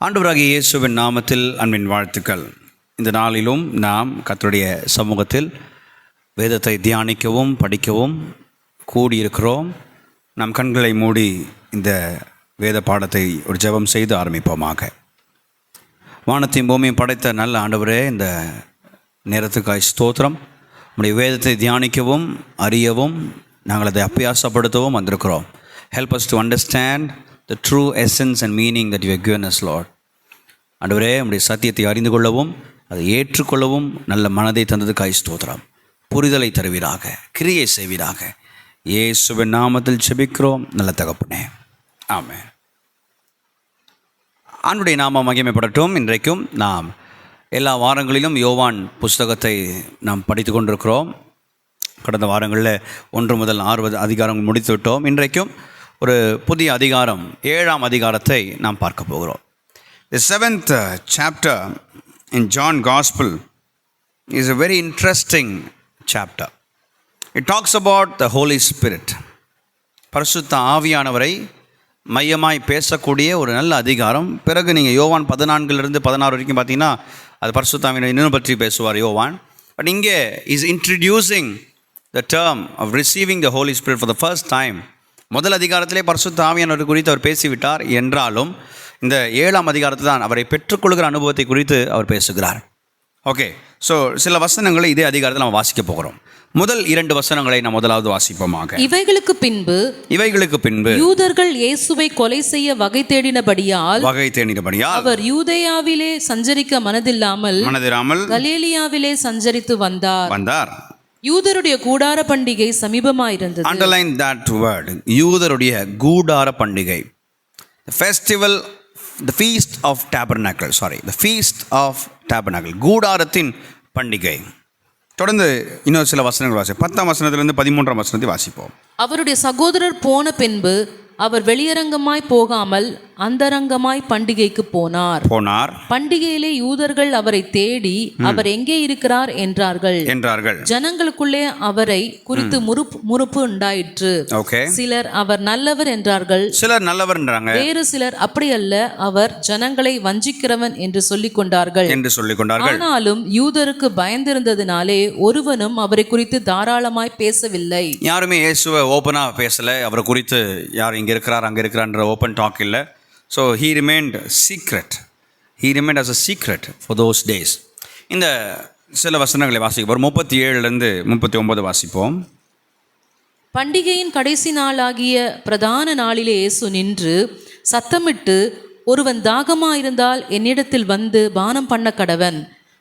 ஆண்டவராகிய இயேசுவின் நாமத்தில் அன்பின் வாழ்த்துக்கள். இந்த நாளிலும் நாம் கர்த்தருடைய சமூகத்தில் வேதத்தை தியானிக்கவும் படிக்கவும் கூடியிருக்கிறோம். நம் கண்களை மூடி இந்த வேத பாடத்தை ஒரு ஜெபம் செய்து ஆரம்பிப்போமாக. வானத்தையும் பூமியும் படைத்த நல்ல ஆண்டவரே, இந்த நேரத்துக்காய் ஸ்தோத்திரம். நம்முடைய வேதத்தை தியானிக்கவும் அறியவும் நாங்கள் அதை அபியாசப்படுத்தவும் வந்திருக்கிறோம். Help us to understand the true essence and meaning that you have given us, Lord. ஆண்டவரே, நம்முடைய சத்தியத்தை அறிந்து கொள்ளவும் அதை ஏற்றுக்கொள்ளவும் நல்ல மனதை தந்ததுக்காய் ஸ்தோத்திரம். புரிதலை தருவீராக, கிரியை செய்வீராக. இயேசுவின் நாமத்தில் ஜெபிக்கிறோம் நல்ல தகப்பனே, ஆமென். ஆண்டவருடைய நாமம் மகிமைப்படட்டும். இன்றைக்கும் நாம் எல்லா வாரங்களிலும் யோவான் புஸ்தகத்தை நாம் படித்து கொண்டிருக்கிறோம். கடந்த வாரங்களில் 1 முதல் 6 அதிகாரங்கள் முடித்து விட்டோம். இன்றைக்கும் ஒரு புதிய அதிகாரம், 7ஆம் அதிகாரத்தை நாம் பார்க்க போகிறோம். The 7th chapter in John Gospel is a very interesting chapter. It talks about the Holy Spirit. பரிசுத்த ஆவியானவரை மையமாய் பேசக்கூடிய ஒரு நல்ல அதிகாரம். பிறகு நீங்கள் யோவான் 14 வரைக்கும் பார்த்தீங்கன்னா அது பரிசுத்த ஆவியானவரை இன்னும் பற்றி பேசுவார் யோவான். பட் இங்கே is introducing the term of receiving the Holy Spirit for the first time. முதல் அதிகாரத்திலே பரிசுத்த ஆவியானவர் குறித்து அவர் பேசிவிட்டார் என்றாலும் இந்த 7ஆம் அதிகாரத்தில் தான் அவரை பெற்றுக்கொள்கிற அனுபவத்தை குறித்து அவர் பேசுகிறார். ஓகே, ஸோ சில வசனங்களை இதே அதிகாரத்தில் நம்ம வாசிக்க போகிறோம். முதல் 2 வசனங்களை நாம் முதலாவது வாசிப்போமாக. இவைகளுக்கு பின்பு யூதர்கள் இயேசுவை கொலை செய்ய வகை தேடினபடியால் அவர் யூதேயாவிலே சஞ்சரிக்க மனதில்லாமல் கலிலேயாவிலே சஞ்சரித்து வந்தார். யூதருடைய கூடார பண்டிகை சமீபமாயிருந்தது. Underline that word, யூதருடைய கூடார பண்டிகை. The festival, the feast of tabernacle, the feast of tabernacle, கூடாரத்தின் பண்டிகை. தொடர்ந்து இன்னொரு சில வசனங்கள் வாசிப்போம். 10ஆம் வசனத்திலிருந்து 13ஆம் வசனத்தை வாசிப்போம். அவருடைய சகோதரர் போன பின்பு அவர் வெளியரங்கமாய் போகாமல் அந்தரங்கமாய் பண்டிகைக்கு போனார். பண்டிகையிலே யூதர்கள் அவரை தேடி அவர் எங்கே இருக்கிறார் என்றார்கள். ஜனங்களுக்குள்ளே அவரை குறித்து முறுப்பு உண்டாயிற்று. சிலர் அவர் நல்லவர் என்றார்கள், வேறு சிலர் அப்படி அல்ல, அவர் ஜனங்களை வஞ்சிக்கிறவன் என்று சொல்லிக் கொண்டார்கள். ஆனாலும் யூதருக்கு பயந்திருந்ததினாலே ஒருவனும் அவரை குறித்து தாராளமாய் பேசவில்லை. யாருமே இயேசுவை ஓபனா பேசல. அவரை குறித்து யார் இங்கே இருக்கிறார் அங்கே இருக்கிறான்ற ஓப்பன் டாக் இல்லை. So he remained as a secret for those days. இந்த சில வசனங்களை வாசிப்போம். 37-39 வாசிப்போம். பண்டிகையின் கடைசி நாளாகிய பிரதான நாளிலே இயேசு நின்று சத்தமிட்டு, ஒருவன் தாகமாயிருந்தால் என்னிடத்தில் வந்து பானம் பண்ண கடவன்.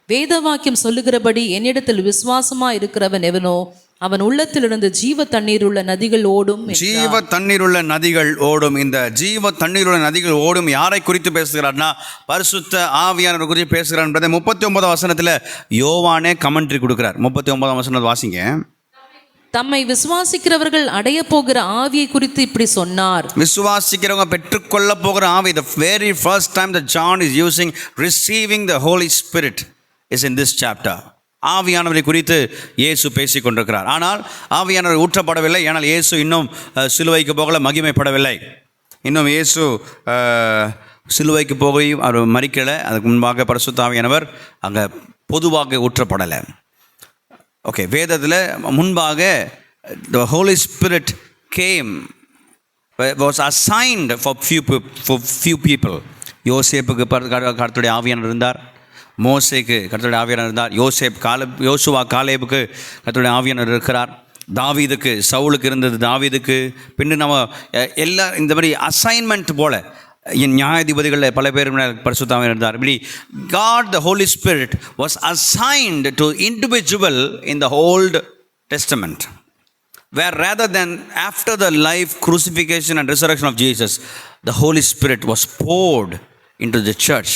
வேத வாக்கியம் சொல்லுகிறபடி என்னிடத்தில் விசுவாசமா இருக்கிறவன் எவனோ அவன் உள்ளத்திலிருந்து ஜீவ தண்ணீர் உள்ள நதிகள் ஓடும். ஜீவ தண்ணீர் உள்ள நதிகள் ஓடும். இந்த ஜீவ தண்ணீர் உள்ள நதிகள் ஓடும் யாரை குறித்து பேசுகிறார்னா பரிசுத்த ஆவியானவர் குறித்து பேசுகிறார் என்பதை 39ஆம் வசனத்தில் யோவானே கமெண்ட்ரி கொடுக்கிறார். 39ஆம் வசனத்தை வாசிங்க. தம்மை விசுவாசிக்கிறவர்கள் அடைய போகிற ஆவியை குறித்து இப்படி சொன்னார். விசுவாசிக்கிறவங்க பெற்றுக்கொள்ள போகிற ஆவி. The very first time that John is using receiving the Holy Spirit is in this chapter. ஆவியானவரை குறித்து இயேசு பேசிக் கொண்டிருக்கிறார். ஆனால் ஆவியானவர் ஊற்றப்படவில்லை. ஏனால் இயேசு இன்னும் சிலுவைக்கு போகல, மகிமைப்படவில்லை. இன்னும் இயேசு சிலுவைக்கு போய் அவர் மரிக்கலை. அதுக்கு முன்பாக பரிசுத்த ஆவியானவர் அங்கே பொதுவாக ஊற்றப்படலை. ஓகே, வேதத்தில் முன்பாக the Holy Spirit came, was assigned for few people. யோசேப்புக்கு கர்த்தருடைய ஆவியானவர் இருந்தார். மோசேக்கு கர்த்தருடைய ஆவியானவர் இருந்தார். யோசுவா காலேபுக்கு கர்த்தருடைய ஆவியானவர் இருக்கிறார். தாவீதுக்கு, சவுலுக்கு இருந்தது தாவீதுக்கு. பின்னு நம்ம எல்லா இந்த மாதிரி அசைன்மெண்ட் போல நியாயாதிபதிகளில் பல பேர் பரிசுத்த ஆவியானவர் இருந்தார். இப்படி God the Holy Spirit was assigned to individual in the Old Testament, where rather than after the life, crucifixion and resurrection of Jesus, the Holy Spirit was poured into the church.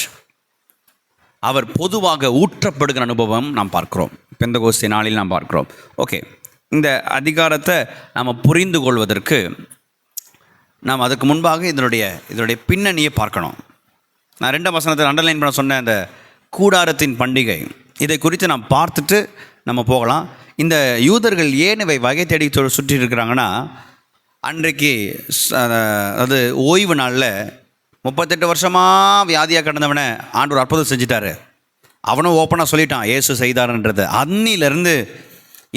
அவர் பொதுவாக ஊற்றப்படுகிற அனுபவம் நாம் பார்க்கிறோம். பெந்தகோஸ்தே நாளில் நாம் பார்க்கிறோம். Okay, இந்த அதிகாரத்தை நாம் புரிந்து கொள்வதற்கு நாம் அதுக்கு முன்பாக இதனுடைய பின்னணியை பார்க்கணும். நான் 2ஆம் வசனத்தில் அண்டர்லைன் பண்ண சொன்ன அந்த கூடாரத்தின் பண்டிகை, இதை குறித்து நாம் பார்த்துட்டு நம்ம போகலாம். இந்த யூதர்கள் ஏன் இவை வகை தேடி சுற்றி இருக்கிறாங்கன்னா, அன்றைக்கு அது ஓய்வு நாளில் 38 வருஷமாக வியாதியாக கிடந்தவனை ஆண்டவர் அற்புதம் செஞ்சிட்டாரு. அவனும் ஓப்பனாக சொல்லிட்டான் இயேசு செய்தார்ன்றது. அன்னிலிருந்து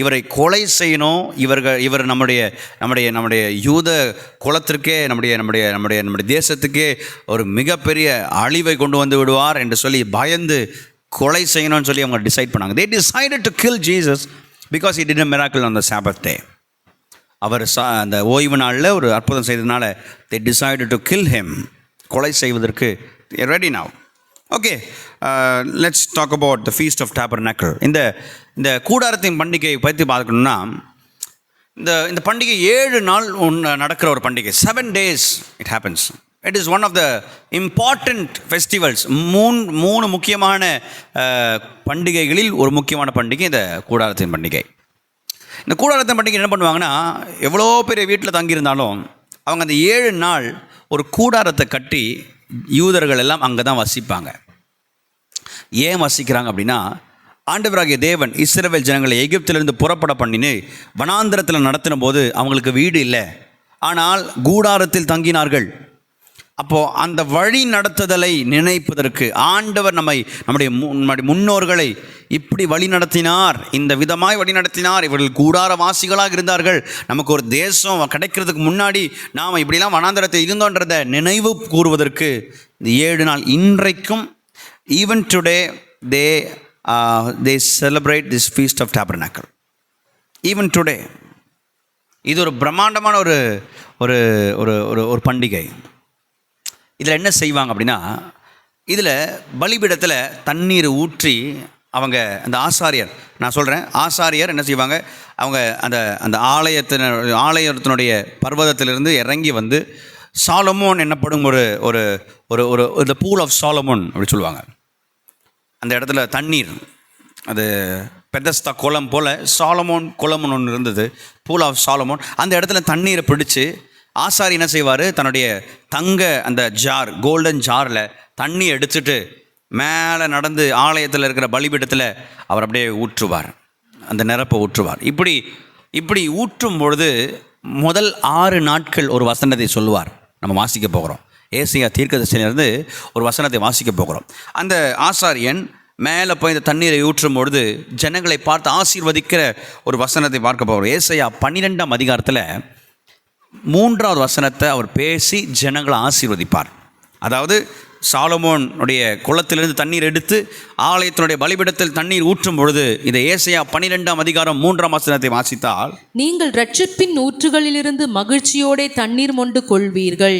இவரை கொலை செய்யணும், இவர் நம்முடைய யூத குலத்திற்கே நம்முடைய தேசத்துக்கே ஒரு மிகப்பெரிய அழிவை கொண்டு வந்து விடுவார் என்று சொல்லி பயந்து கொலை செய்யணும்னு சொல்லி அவங்க டிசைட் பண்ணாங்க. They decided to kill Jesus because he did a miracle on the Sabbath day. அவர் அந்த ஓய்வு நாளில் ஒரு அற்புதம் செய்ததுனால they decided to kill him. கொலை செய்வதற்கு ready now. Okay, let's talk about the feast of tabernacle. இந்த கூடாரத்தின் பண்டிகையை பற்றி பார்க்கணுன்னா, இந்த பண்டிகை 7 நாள் நடக்கிற ஒரு பண்டிகை. 7 days it happens. It is one of the important festivals. மூணு முக்கியமான பண்டிகைகளில் ஒரு முக்கியமான பண்டிகை இந்த கூடாரத்தின் பண்டிகை. இந்த கூடாரத்தின் பண்டிகை என்ன பண்ணுவாங்கன்னா, எவ்வளோ பெரிய வீட்டில் தங்கியிருந்தாலும் அவங்க அந்த 7 நாள் ஒரு கூடாரத்தை கட்டி யூதர்கள் எல்லாம் அங்கே தான் வசிப்பாங்க. ஏன் வசிக்கிறாங்க அப்படின்னா, ஆண்டவராகிய தேவன் இஸ்ரவேல் ஜனங்களை எகிப்திலிருந்து புறப்பட பண்ணின்னு வனாந்திரத்தில் நடத்தின போது அவங்களுக்கு வீடு இல்லை, ஆனால் கூடாரத்தில் தங்கினார்கள். அப்போது அந்த வழி நடத்துதலை நினைப்பதற்கு ஆண்டவர் நம்முடைய முன்னோர்களை இப்படி வழி நடத்தினார், இந்த விதமாய் வழி நடத்தினார், இவர்கள் கூடாரவாசிகளாக இருந்தார்கள், நமக்கு ஒரு தேசம் கிடைக்கிறதுக்கு முன்னாடி நாம் இப்படிலாம் வனாந்தரத்தை இருந்தோன்றதை நினைவு கூறுவதற்கு இந்த 7 நாள் இன்றைக்கும் even today they celebrate this feast of tabernacle even today. இது ஒரு பிரம்மாண்டமான ஒரு ஒரு ஒரு பண்டிகை. இதில் என்ன செய்வாங்க அப்படின்னா, இதில் பலிபீடத்தில் தண்ணீர் ஊற்றி அவங்க அந்த ஆசாரியர், நான் சொல்கிறேன் ஆசாரியர் என்ன செய்வாங்க, அவங்க அந்த ஆலயத்தினுடைய பர்வதத்திலிருந்து இறங்கி வந்து சாலமோன் என்னப்படும் ஒரு ஒரு ஒரு ஒரு பூல் ஆஃப் சாலமோன் அப்படி சொல்லுவாங்க. அந்த இடத்துல தண்ணீர், அது பெதஸ்தா குளம் போல் சாலமோன் குளம்னு ஒன்று இருந்தது, பூல் ஆஃப் சாலமோன். அந்த இடத்துல தண்ணீரை பிடிச்சி ஆசாரி என்ன செய்வார், தன்னுடைய அந்த ஜார், கோல்டன் ஜாரில் தண்ணி எடுத்துட்டு மேலே நடந்து ஆலயத்தில் இருக்கிற பலிபீடத்தில் அவர் அப்படியே ஊற்றுவார், அந்த நிரப்பை ஊற்றுவார். இப்படி ஊற்றும் பொழுது முதல் 6 நாட்கள் ஒரு வசனத்தை சொல்லுவார். நம்ம வாசிக்க போகிறோம், ஏசாயா தீர்க்கதரிசியிலிருந்து ஒரு வசனத்தை வாசிக்க போகிறோம். அந்த ஆசாரியன் மேலே போய் இந்த தண்ணீரை ஊற்றும் பொழுது ஜனங்களை பார்த்து ஆசீர்வதிக்கிற ஒரு வசனத்தை பார்க்க போகிறோம். ஏசாயா 12ஆம் அதிகாரத்தில் 3வது வசனத்தை அவர் பேசி ஜனங்களை ஆசீர்வதிப்பார். அதாவது சாலமோனுடைய குளத்திலிருந்து தண்ணீர் எடுத்து ஆலயத்தினுடைய பலிபீடத்தில் தண்ணீர் ஊற்றும் பொழுது, இதை ஏசாயா 12ஆம் அதிகாரம் 3ஆம் வசனத்தை வாசித்தால், நீங்கள் இரட்சிப்பின் ஊற்றுகளிலிருந்து மகிழ்ச்சியோட தண்ணீர் மொண்டு கொள்வீர்கள்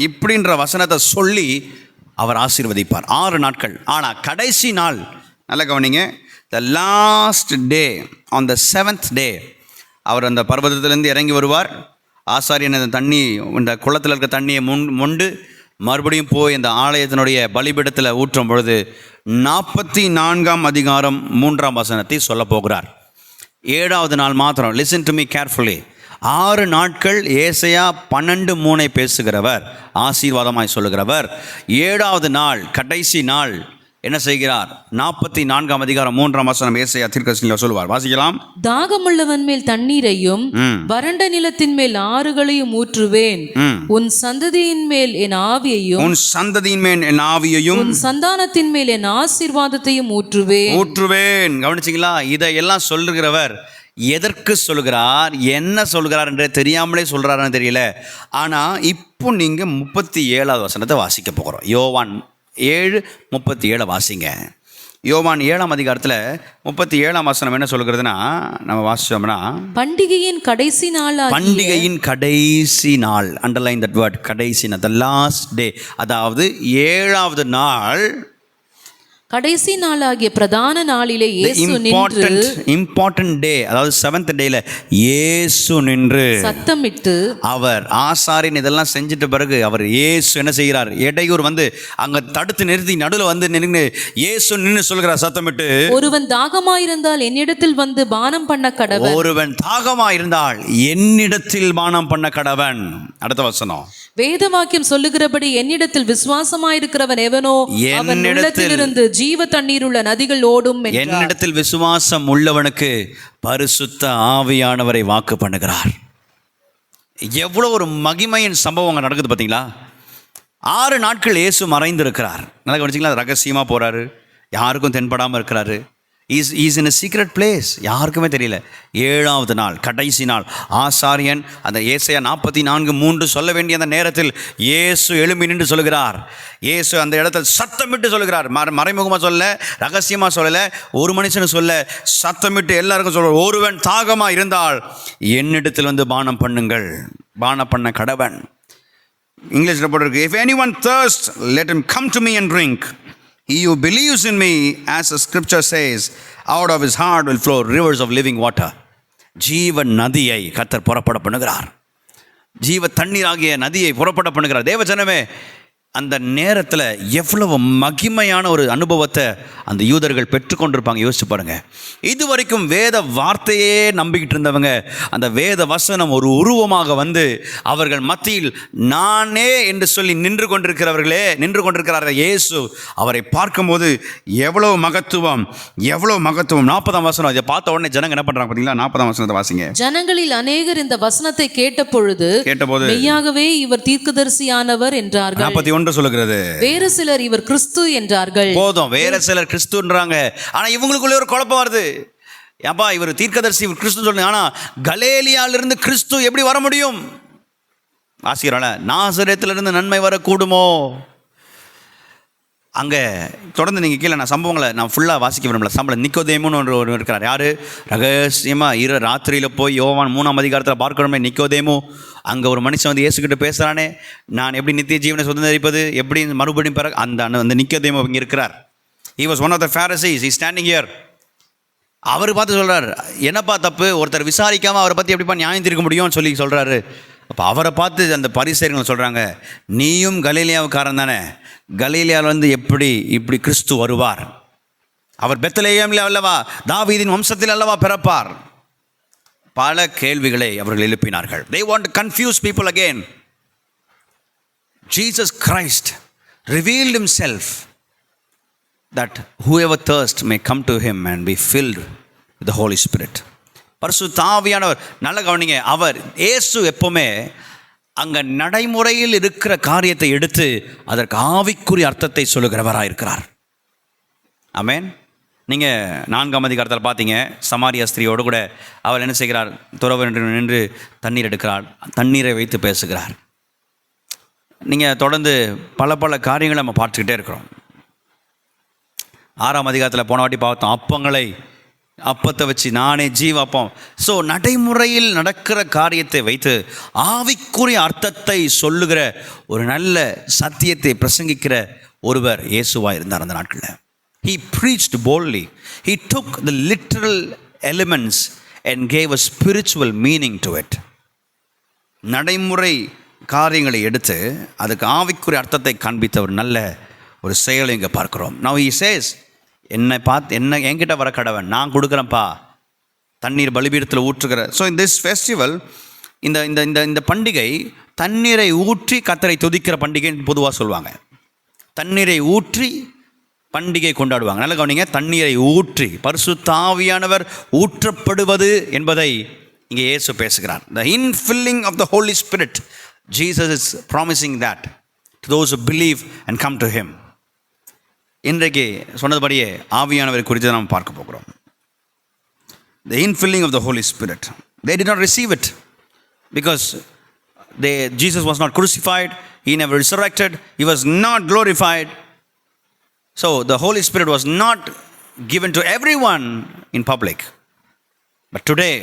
இப்படின்ற வசனத்தை சொல்லி அவர் ஆசீர்வதிப்பார் 6 நாட்கள். ஆனால் கடைசி நாள், நல்ல கவனிங்க, the last day, on the 7th day அவர் அந்த பர்வதத்திலேருந்து இறங்கி வருவார். ஆசாரியன் அந்த தண்ணி, இந்த குளத்தில் இருக்க தண்ணியை மொண்டு மறுபடியும் போய் இந்த ஆலயத்தினுடைய பலிபீடத்தில் ஊற்றும் பொழுது 44ஆம் அதிகாரம் 3ஆம் வசனத்தை சொல்ல போகிறார். 7வது நாள் மாத்திரம், லிசன் டு மீ கேர்ஃபுல்லி, 6 நாட்கள் ஏசாயா 12:3 பேசுகிறவர், ஆசீர்வாதமாய் சொல்லுகிறவர். 7வது நாள், கடைசி நாள் என்ன செய்கிறார், 44ஆம் அதிகாரம் 3ஆம் வசனம் ஏசாயா தீர்க்கதரிசியில் சொல்லுவார். வாசிக்கலாம். தாகமுள்ளவன் மேல் தண்ணீரையும் வறண்ட நிலத்தின் மேல் ஆறுகளையும் ஊற்றுவேன், உன் சந்ததியின் மேல் என் ஆவியையும் உன் சந்தானத்தின் மேல் என் ஆசீர்வாதத்தையும் ஊற்றுவேன். கவனிச்சிங்களா? இதையெல்லாம் சொல்லுகிறவர் எதற்கு சொல்கிறார், என்ன சொல்கிறார் என்று தெரியாமலே சொல்கிறாருன்னு தெரியல. ஆனால் இப்போ நீங்கள் 37வது வசனத்தை வாசிக்க போகிறோம். யோவான் 7:37 வாசிங்க. யோவான் 7ஆம் அதிகாரத்தில் 37ஆம் வசனம் என்ன சொல்கிறதுனா, நம்ம வாசிச்சோம்னா, பண்டிகையின் கடைசி நாள், அண்டர்லைன் தட் வேர்ட், கடைசி நாள், த லாஸ்ட் டே, அதாவது 7வது நாள், கடைசி நாளாகிய பிரதான நாளிலே இம்பார்ட்டன்ட் டே, அதாவது 7th டேல இயேசு நின்று சத்தமிட்டு, அவர் ஆசாரியன் இதெல்லாம் செஞ்சிட்ட பிறகு அவர் இயேசு என்ன செய்கிறார், இடையூர் வந்து அங்க தடுத்து நிறுத்தி நடுவில் வந்து நின்று இயேசு நின்று சொல்கிறார் சத்தமிட்டு, ஒருவன் தாகமாயிருந்தால் என்னிடத்தில் வந்து பானம் பண்ண கடவன். ஒருவன் தாகமாயிருந்தால் என்னிடத்தில் பானம் பண்ண கடவன். அடுத்த வசனம், வேதவாக்கியம் சொல்லுகிறபடி என்னிடத்தில் விசுவாசமாயிருக்கிறவன் எவனோ அவன் உள்ளத்திலிருந்து ஜீவ தண்ணீர் உள்ள நதிகள் ஓடும். என்னிடத்தில் விசுவாசம் உள்ளவனுக்கு பரிசுத்த ஆவியானவரை வாக்கு பண்ணுகிறார். எவ்வளவு ஒரு மகிமையின் சம்பவம் அங்கே நடக்குது பார்த்தீங்களா? 6 நாட்கள் இயேசு மறைந்திருக்கிறார். நல்லா கவனிச்சிங்களா? ரகசியமாக போகிறாரு, யாருக்கும் தென்படாமல் இருக்கிறாரு. Is in a secret place, யாருக்குமே தெரியல. 7வது நாள், கடைசி நாள், ஆசாரியன் அந்த ஏசாயா 44:3 சொல்ல வேண்டிய அந்த நேரத்தில் இயேசு எழும்பி நின்று சொல்லுகிறார். இயேசு அந்த இடத்தில் சத்தமிட்டு சொல்லுகிறார். மறைமுகமாக சொல்ல, ரகசியமாக சொல்லலை, ஒரு மனுஷனு சொல்ல, சத்தமிட்டு எல்லாருக்கும் சொல்ல, ஒருவன் தாகமாக இருந்தால் என்னிடத்தில் வந்து பானம் பண்ணுங்கள், பானம் பண்ண கடவன். இங்கிலீஷில் போட்டிருக்கு, if anyone thirst let him come to me and drink. He who believes in me, as the scripture says, out of his heart will flow rivers of living water. ஜீவ நதியை கர்த்தர் புறப்பட பண்ணுகிறார். ஜீவ தண்ணீராகிய நதியை புறப்பட பண்ணுகிறார். தேவஜனமே, அந்த நேரத்தில் எவ்வளவு மகிமையான ஒரு அனுபவத்தை அந்த யூதர்கள் பெற்றுக்கொண்டிருப்பாங்க. யோசிச்சு பாருங்க. இதுவரைக்கும் வேத வார்த்தையே நம்பிக்கிட்டு இருந்தவங்க, அந்த வேத வசனம் ஒரு உருவமாக வந்து அவர்கள் மத்தியில் நானே என்று சொல்லி நின்று கொண்டிருக்கிறார் இயேசு. அவரை பார்க்கும்போது எவ்வளவு மகத்துவம், எவ்வளவு மகத்துவம். 40ஆம் வசனம், இதை பார்த்த உடனே ஜனங்க என்ன பண்றாங்க பார்த்தீங்களா? 40ஆம் வசனத்தை வாசிங்க. ஜனங்களில் அநேகர் இந்த வசனத்தை கேட்டபோது மெய்யாகவே இவர் தீர்க்கதரிசியானவர் என்றார்கள். 41 சொல்லுகிறது, வேறு சிலர் இவர் கிறிஸ்து என்றார்கள். போதும், வேற சிலர் கிறிஸ்துன்றாங்க. ஆனா இவங்களுக்குள்ள ஒரு குழப்பம் வருது. ஏப்பா, இவர் தீர்க்கதரிசி, இவர் கிறிஸ்து சொல்லுங்க. ஆனா கலேலியாலிருந்து கிறிஸ்து எப்படி வர முடியும்? வாசிக்கிறால, நாசரேத்திலிருந்து நன்மை வரக்கூடுமோ? அங்கே தொடர்ந்து நீங்கள் கீழே நான் சம்பவங்களை நான் ஃபுல்லாக வாசிக்க விரும்பல. நிக்கோதேமுன்னு ஒரு இருக்கிறார். யார்? ரகசியமாக ராத்திரியில் போய் யோவான் 3ஆம் அதிகாரத்தில் பார்க்கணுமே நிக்கோதேமு. அங்கே ஒரு மனுஷன் வந்து இயேசுக்கிட்ட பேசுகிறானே, நான் எப்படி நித்திய ஜீவனை சுதந்திரிப்பது, எப்படி மறுபடியும் பிறகு அந்த நிக்கோதேமு இங்கே இருக்கிறார். He was one of the Pharisees. He standing here. அவர் பார்த்து சொல்கிறார், என்னப்பா தப்பு, ஒருத்தர் விசாரிக்காமல் அவரை பற்றி எப்படிப்பா நியாயம் தீர்க்க முடியும்னு சொல்லி சொல்கிறாரு. அப்போ அவரை பார்த்து அந்த பரிசேயர்கள் சொல்கிறாங்க, நீயும் கலீலியாவுக்காரன் தானே, கலீலியாவில் வந்து இப்படி கிறிஸ்து வருவார்? அவர் பெத்லெகேமில் அல்லவா, தாவீதின் வம்சத்தில் அல்லவா பிறப்பார்? பல கேள்விகளை அவர்கள் எழுப்பினார்கள். They want to confuse people again. Jesus Christ revealed himself that whoever thirst may come to him and be filled with the Holy Spirit. பரிசுத்த ஆவியானவர். நல்ல கவனிங்க, அவர் இயேசு எப்பவுமே அங்கே நடைமுறையில் இருக்கிற காரியத்தை எடுத்து அதற்கு ஆவிக்குரிய அர்த்தத்தை சொல்லுகிறவராக இருக்கிறார். ஆமென். நீங்கள் 4ஆம் அதிகாரத்தில் பார்த்தீங்க, சமாரியா ஸ்திரியோடு கூட அவர் என்ன செய்கிறார்? துறவு நின்று தண்ணீர் எடுக்கிறார், தண்ணீரை வைத்து பேசுகிறார். நீங்கள் தொடர்ந்து பல காரியங்களை நம்ம பார்த்துக்கிட்டே இருக்கிறோம். 6ஆம் அதிகாரத்தில் போன வாட்டி பார்த்தோம், அப்பத்தை வச்சு நானே ஜீவாப்பம். ஸோ நடைமுறையில் நடக்கிற காரியத்தை வைத்து ஆவிக்குரிய அர்த்தத்தை சொல்லுகிற ஒரு நல்ல சத்தியத்தை பிரசங்கிக்கிற ஒருவர் இயேசுவாக இருந்தார் அந்த நாட்களில். He preached boldly. He took the literal elements and gave a spiritual meaning to it. நடைமுறை காரியங்களை எடுத்து அதுக்கு ஆவிக்குரிய அர்த்தத்தை காண்பித்த ஒரு நல்ல ஒரு செயலை இங்கே பார்க்கிறோம். Now he says, என்கிட்ட வர கடவன், நான் கொடுக்குறேன்ப்பா, தண்ணீர் பலிபீடத்தில் ஊற்றுகிற. ஸோ in this festival, இந்த பண்டிகை தண்ணீரை ஊற்றி கர்த்தரை துதிக்கிற பண்டிகைன்னு பொதுவாக சொல்லுவாங்க. தண்ணீரை ஊற்றி பண்டிகை கொண்டாடுவாங்க. நல்ல கவனிங்க, தண்ணீரை ஊற்றி பரிசுத்த ஆவியானவர் ஊற்றப்படுவது என்பதை இங்கே இயேசு பேசுகிறார். The infilling of the Holy Spirit, Jesus is promising that to those who believe and come to him. இன்றைக்கு சொன்னதுபடியே ஆவியானவரை குறித்து நாம் பார்க்க போகிறோம். The infilling of the Holy Spirit. They did not receive it because Jesus was not crucified, he never resurrected, he was not glorified. So the Holy Spirit was not given to everyone in public. But today,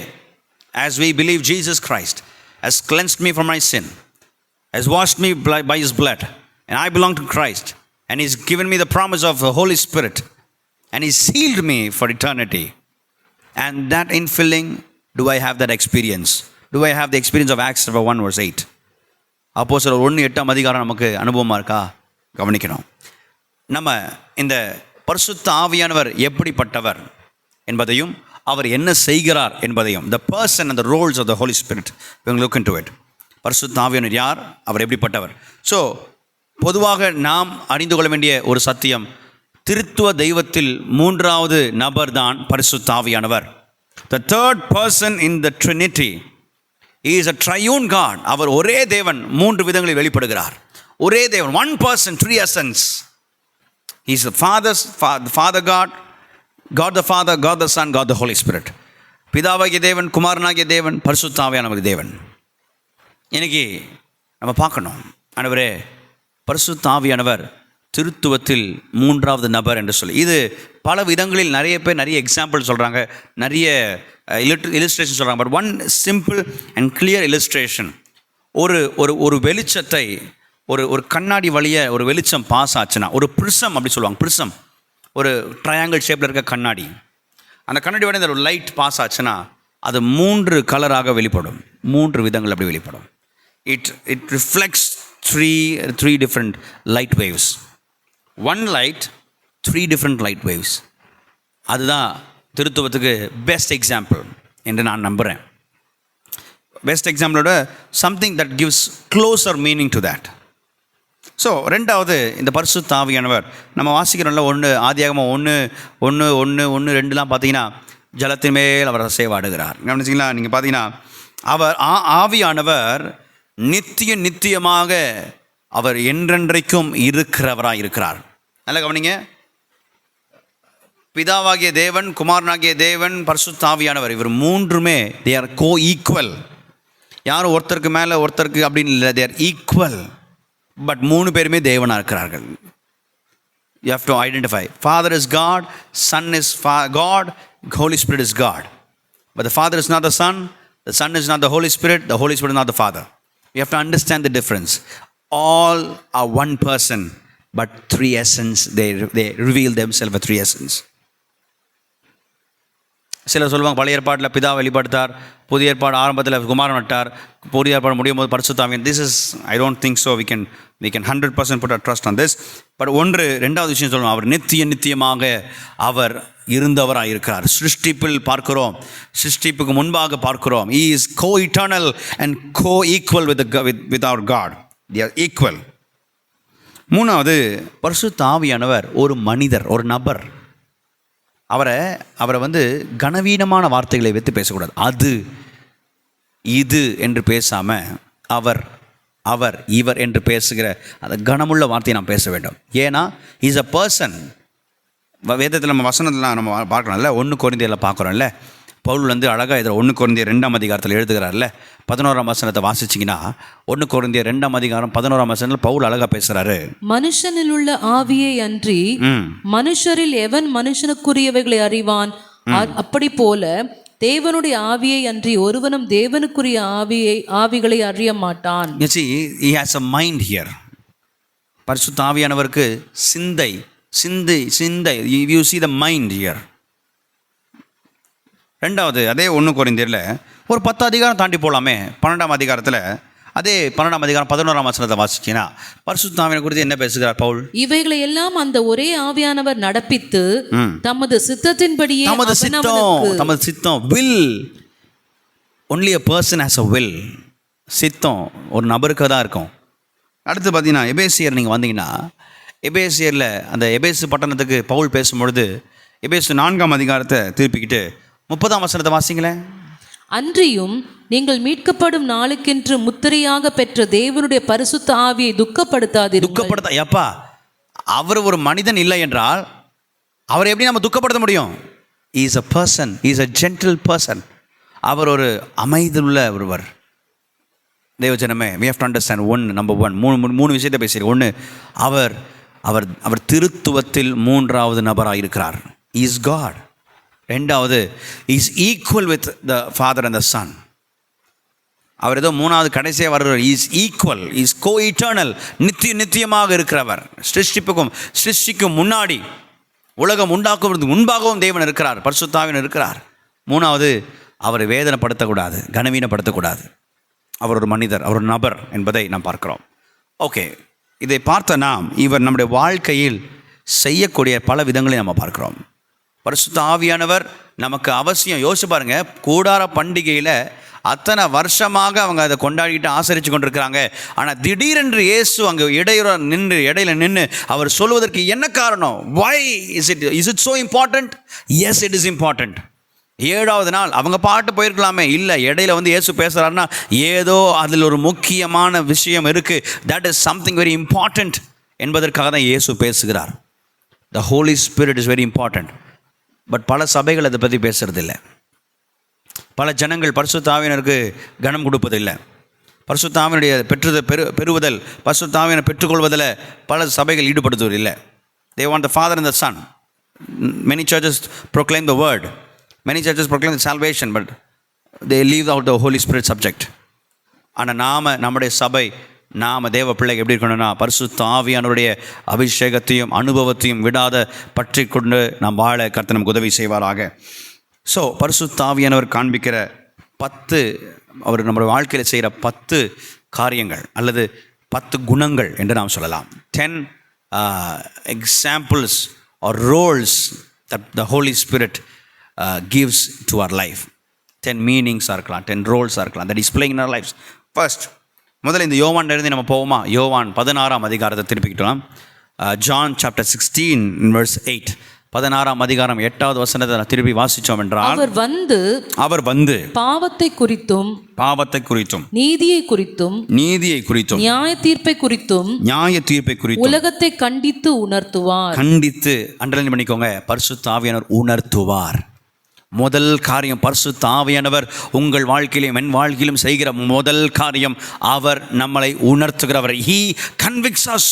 as we believe Jesus Christ has cleansed me from my sin, has washed me by his blood, and I belong to Christ, and he's given me the promise of the Holy Spirit, and he sealed me for eternity. And that infilling, do I have that experience? Do I have the experience of Acts 1 verse 8? அப்போஸ்தலர் 1:8 அதிகாரம் நமக்கு அனுபவமாக இருக்கா? கவனிக்கணும். நம்ம இந்த பரிசுத்த ஆவியானவர் எப்படிப்பட்டவர் என்பதையும் அவர் என்ன செய்கிறார் என்பதையும், the person and the roles of the Holy Spirit, we will look into it. பரிசுத்த ஆவியானவர் யார், அவர் எப்படிப்பட்டவர்? ஸோ பொதுவாக நாம் அறிந்து கொள்ள வேண்டிய ஒரு சத்தியம், திருத்துவ தெய்வத்தில் 3வது நபர் தான் பரிசுத்த ஆவியானவர். The third person in the Trinity, he is a triune God. அவர் ஒரே தேவன் 3 விதங்களில் வெளிப்படுகிறார். ஒரே தேவன், one person, three essence. He is the Father God, God the Father, God the Son, God the Holy Spirit. பிதாவாகிய தேவன், குமாரனாகிய தேவன், பரிசுத்த ஆவியானவர் தேவன். இன்னைக்கு நம்ம பார்க்கணும், ஆண்டவரே பரிசுத்த ஆவியானவர் திருத்துவத்தில் மூன்றாவது நபர் என்று சொல்லி. இது பல விதங்களில் நிறைய பேர் நிறைய எக்ஸாம்பிள் சொல்கிறாங்க, நிறைய இல்லுஸ்ட்ரேஷன் சொல்கிறாங்க. But one simple and clear illustration, ஒரு வெளிச்சத்தை ஒரு கண்ணாடி வழியை ஒரு வெளிச்சம் பாஸ் ஆச்சுன்னா, ஒரு பிரிசம் அப்படி சொல்லுவாங்க, பிரிசம் ஒரு ட்ரையாங்கிள் ஷேப்பில் இருக்க கண்ணாடி, அந்த கண்ணாடி வழியாக ஒரு லைட் பாஸ் ஆச்சுன்னா அது 3 கலராக வெளிப்படும், 3 விதங்கள் அப்படி வெளிப்படும். It reflects three different light waves. One light, 3 different light waves. அதுதான் திருத்துவத்துக்கு பெஸ்ட் எக்ஸாம்பிள் என்று நான் நம்புகிறேன். பெஸ்ட் எக்ஸாம்பிளோட something that gives closer meaning to that. So ரெண்டாவது, இந்த பரிசுத்த ஆவியானவர் நம்ம வாசிக்கிறோம்ல, ஆதியாகமம் 1:1-2 பார்த்தீங்கன்னா ஜலத்தின் மேல் அவர் அசைவாடுகிறார். கவனிச்சிங்களா? நீங்கள் பார்த்தீங்கன்னா அவர் ஆவியானவர் நித்தியமாக அவர் என்றென்றைக்கும் இருக்கிறவராக இருக்கிறார். நல்லா கவனிங்க, பிதாவாகிய தேவன், குமாரனாகிய தேவன், பரிசுத்த ஆவியானவர், இவர் மூன்றுமே தே ஆர் கோ ஈக்குவல். யாரும் ஒருத்தருக்கு மேலே ஒருத்தருக்கு அப்படின்னு இல்லை, தே ஆர் ஈக்குவல். பட் 3 பேருமே தேவனாக இருக்கிறார்கள். You have to identify. Father is God, Son is God, Holy Spirit is God. But the Father is not the Son is not the Holy Spirit is not the Father. You have to understand the difference. All are one person, but 3 essence. They reveal themselves with 3 essence. சிலர் சொல்லுவாங்க, பழைய ஏற்பாட்டில் பிதா வெளிப்படுத்தார், புதிய ஏற்பாடு ஆரம்பத்தில் குமாரன் நட்டார், புதிய ஏற்பாடு முடியும் போது பரிசுத்த ஆவியானவர். This is, I don't think so. we can 100% put our trust on this. But ரெண்டாவது விஷயம் சொல்லணும், அவர் நித்தியமாக அவர் இருந்தவராக இருக்கிறார். சிருஷ்டிப்பில் பார்க்கிறோம், சிருஷ்டிப்புக்கு முன்பாக பார்க்கிறோம், he is co-eternal and co-equal with our God. They are equal. மூணாவது, பரிசுத்த ஆவியானவர் ஒரு மனிதர், ஒரு நபர். அவரை கனவீனமான வார்த்தைகளை வைத்து பேசக்கூடாது. அது இது என்று பேசாமல் அவர் இவர் என்று பேசுகிற அந்த கனமுள்ள வார்த்தையை நாம் பேச வேண்டும். ஏன்னா இஸ் அ பர்சன். வேதத்தில் நம்ம வசனத்தில் நம்ம பார்க்கணும்ல, 1 கொரிந்தியரில் பார்க்குறோம்ல, பவுல் அழகாக இதில் 1 கொரிந்தியர் 2ஆம் அதிகாரத்தில் எழுதுகிறார்ல. 11ஆம் வசனத்தை வாசிச்சிங்கன்னா 1 கொரிந்தியர் 2ஆம் அதிகாரம் 11ஆம் வசனத்தில் பவுல் அழகாக பேசுகிறாரு. மனுஷனில் உள்ள ஆவியை அன்றி மனுஷரில் எவன் மனுஷனுக்குரியவைகளை அறிவான்? அப்படி போல தேவனுடைய ஆவியை அன்றி ஒருவனும் தேவனுக்குரிய ஆவிகளை அறிய மாட்டான். He has a mind here. பரிசுத்த ஆவியானவருக்கு சிந்தை. You see the mind here. ரெண்டாவது, அதே 1 கொரிந்தியரில் ஒரு 10 அதிகாரம் தாண்டி போகலாமே, 12ஆம் அதிகாரத்தில், அதே 12ஆம் அதிகாரம் 11ஆம் வசனத்தை வாசிச்சிங்கன்னா பரிசுத்த ஆவியானவர் குறித்து என்ன பேசுகிறார் பவுல்? இவைகளை எல்லாம் அந்த ஒரே ஆவியானவர் நடப்பித்து தமது சித்தத்தின்படியே, தமது சித்தம் will. only a person has a will. சித்தம் ஒரு நபருக்கு தான் இருக்கும். அடுத்து பார்த்தீங்கன்னா எபேசியர் நீங்கள் வந்தீங்கன்னா, எபேசியரில் அந்த எபேசு பட்டணத்துக்கு பவுல் பேசும்பொழுது எபேசு 4ஆம் அதிகாரத்தை திருப்பிக்கிட்டு 30ஆம் வசனத்தை வாசிங்களேன். அன்றியும் நீங்கள் மீட்கப்படும் நாளுக்கென்று முத்திரையாக பெற்ற தேவனுடைய பரிசுத்த ஆவியை துக்கப்படுத்தாதீர்கள். எப்பா, அவர் ஒரு மனிதன் இல்லை என்றால் அவர் எப்படி நம்ம துக்கப்படுத்த முடியும்? he is a person, he is a gentle person. அவர் ஒரு அமைதியுள்ள ஒருவர். தேவஜனமே, we have to understand number one, மூணு விஷயத்தை பேசுகிறேன். 1, அவர் திருத்துவத்தில் 3ஆவது நபராக இருக்கிறார். he is God. ரெண்டாவது, is equal with the father and the son. அவர் ஏதோ 3ஆவது கடைசியாக வர்றவர். Is equal, is coeternal, நித்தியமாக இருக்கிறவர். சிருஷ்டிக்கும் முன்னாடி, உலகம் உண்டாக்குவதற்கு முன்பாகவும் தேவன் இருக்கிறார், பரிசுத்த ஆவியானவர் இருக்கிறார். 3ஆவது, அவரை வேதனைப்படுத்தக்கூடாது, கனவீனப்படுத்தக்கூடாது. அவர் ஒரு மனிதர், அவர் ஒரு நபர் என்பதை நாம் பார்க்கிறோம். ஓகே, இதை பார்த்த நாம் இவர் நம்முடைய வாழ்க்கையில் செய்யக்கூடிய பல விதங்களை நம்ம பார்க்கிறோம். பரிசுத்த ஆவியானவர் நமக்கு அவசியம். யோசிச்சு பாருங்க, கூடார பண்டிகையில் அத்தனை வருஷமாக அவங்க அதை கொண்டாடிட்டு ஆசரித்து கொண்டிருக்கிறாங்க. ஆனால் திடீரென்று இயேசு அங்கே இடையில நின்று அவர் சொல்வதற்கு என்ன காரணம்? why is it so important? yes, it is important. 7வது நாள் அவங்க பாட்டு போயிருக்கலாமே, இல்லை, இடையில வந்து இயேசு பேசுகிறாருன்னா ஏதோ அதில் ஒரு முக்கியமான விஷயம் இருக்குது, that is something very important என்பதற்காக தான் இயேசு பேசுகிறார். The holy spirit is very important. But பல சபைகள் அதை பற்றி பேசுறதில்லை. பல ஜனங்கள் பரிசுத்த ஆவியானவருக்கு கனம் கொடுப்பதில்லை. பரிசுத்த ஆவியானுடைய பெறுவதல், பரிசுத்த ஆவியானை பெற்றுக்கொள்வதில் பல சபைகள் ஈடுபடுத்துவதில்லை. They want the Father and the Son. Many churches proclaim the word. Many churches proclaim the salvation, but they leave out the Holy Spirit subject. ஆனால் நம்முடைய சபை, தேவ பிள்ளைகள் எப்படி இருக்கணும்னா, பரிசுத்த ஆவியானவருடைய அபிஷேகத்தையும் அனுபவத்தையும் விடாத பற்றி கொண்டு நாம் வாழ கர்த்தர் நமக்கு உதவி செய்வாராக. ஸோ பரிசுத்த ஆவியானவர் காண்பிக்கிற 10, அவர் நம்முடைய வாழ்க்கையில் செய்கிற 10 காரியங்கள் அல்லது 10 குணங்கள் என்று நாம் சொல்லலாம். 10 examples or roles that the Holy Spirit gives to our life. 10 meanings இருக்கலாம், 10 roles இருக்கலாம், that is playing in our lives. First, முதல்ல இந்த யோவான் இருந்து நம்ம போவோமா? யோவான் 16ஆம் அதிகாரத்தை திருப்பிக்கிட்டோம். John chapter 16 verse 8. 16ஆம் அதிகாரம் 8வது வசனத்தை நான் திருப்பி வாசிச்சோம் என்றால், அவர் வந்து பாவத்தை குறித்தும் நீதியை குறித்தும் நியாய தீர்ப்பை குறித்தும் உலகத்தை கண்டித்து உணர்த்துவார். கண்டித்து அண்டர்லைன் பண்ணிக்கோங்க, பரிசுத்த ஆவியானவர் உணர்த்துவார். முதல் காரியம், பரிசுத்த ஆவியானவர் உங்கள் வாழ்க்கையிலும் என் வாழ்க்கையிலும் செய்கிற முதல் காரியம், அவர் நம்மளை உணர்த்துகிறவர். He convicts us.